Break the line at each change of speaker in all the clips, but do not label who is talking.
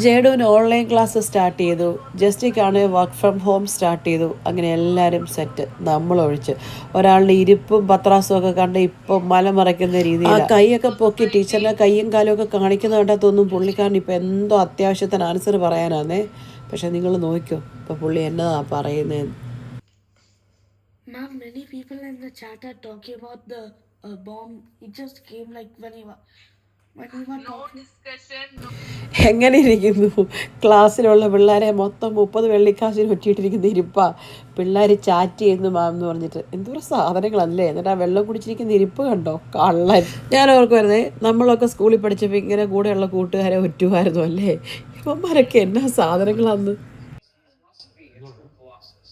ജേഡുവിന് online class start ചെയ്തു. ജസ്റ്റിക്കാണ് work from home start ചെയ്തു. അങ്ങനെ എല്ലാവരും സെറ്റ്, നമ്മളൊഴിച്ച്. ഒരാളുടെ ഇരിപ്പും പത്രാസും ഒക്കെ കണ്ട് ഇപ്പം മലമറയ്ക്കുന്ന രീതിയിൽ ആ കൈയൊക്കെ പൊക്കി ടീച്ചറിൻ്റെ കൈയും കാലും ഒക്കെ കാണിക്കുന്ന കണ്ടാത്തൊന്നും പുള്ളിക്കാരൻ ഇപ്പം എന്തോ അത്യാവശ്യത്തിന് ആൻസർ പറയാനാന്നേ. പക്ഷെ നിങ്ങൾ നോക്കിക്കോ ഇപ്പം പുള്ളി എന്നതാ പറയുന്നത്.
Now many people in the chat are talking about the bomb. It just came like when you were talking.
എങ്ങനെ ഇരിക്കുന്നു? ക്ലാസ്സിലുള്ള പിള്ളേരെ മൊത്തം 30 വെള്ളിക്കാശിന് ഒറ്റിയിട്ടിരിക്കുന്ന ഇരിപ്പാ. പിള്ളേർ ചാറ്റ് ചെയ്യുന്നു മാം എന്ന് പറഞ്ഞിട്ട്. എന്തോരം സാധനങ്ങളല്ലേ. എന്നിട്ട് ആ വെള്ളം കുടിച്ചിരിക്കുന്ന ഇരിപ്പ് കണ്ടോ, കള്ളൻ. ഞാൻ ഓർക്കുമായിരുന്നേ, നമ്മളൊക്കെ സ്കൂളിൽ പഠിച്ചപ്പോൾ ഇങ്ങനെ കൂടെയുള്ള കൂട്ടുകാരെ ഒറ്റുമായിരുന്നു അല്ലേ. ഇവന്മാരൊക്കെ എന്നാ സാധനങ്ങളാന്ന്.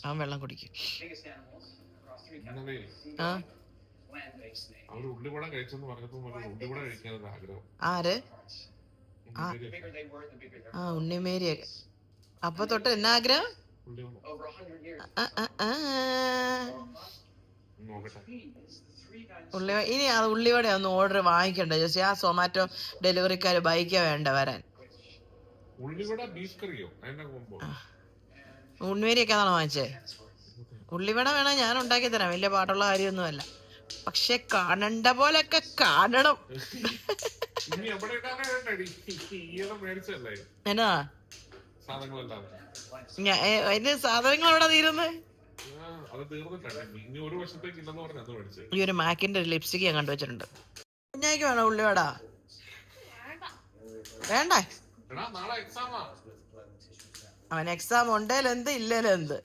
ആ വെള്ളം കുടിക്കും. ആ ആര്? ആ ഉണ്ണിമേരിയൊക്കെ. അപ്പൊ തൊട്ട് എന്നാ ആഗ്രഹം? ഇനി അത് ഉള്ളിവട ഒന്ന് ഓർഡർ വാങ്ങിക്കണ്ട ജസ്റ്റ്. ആ സൊമാറ്റോ ഡെലിവറിക്കാര് ബൈക്കാ വേണ്ട വരാൻ. ഉണ്ണിമേരിയൊക്കെ ആണോ വാങ്ങിച്ചേ? ഉള്ളിവട വേണം, ഞാൻ ഉണ്ടാക്കി തരാം, വലിയ പാട്ടുള്ള കാര്യമൊന്നുമല്ല. പക്ഷെ കാണണ്ട പോലൊക്കെ കാണണം. എന്നാ അതിന് സാധനങ്ങൾ എവിടെ തീരുന്നേ? ഈ ഒരു മാക്കിന്റെ ലിപ്സ്റ്റിക് ഞാൻ കണ്ടുവച്ചിട്ടുണ്ട്. കുഞ്ഞായിക്ക് വേണോ ഉള്ളിവട? വേണ്ട, അവൻ എക്സാം ഉണ്ടേലെന്ത് ഇല്ലേലെന്ത്.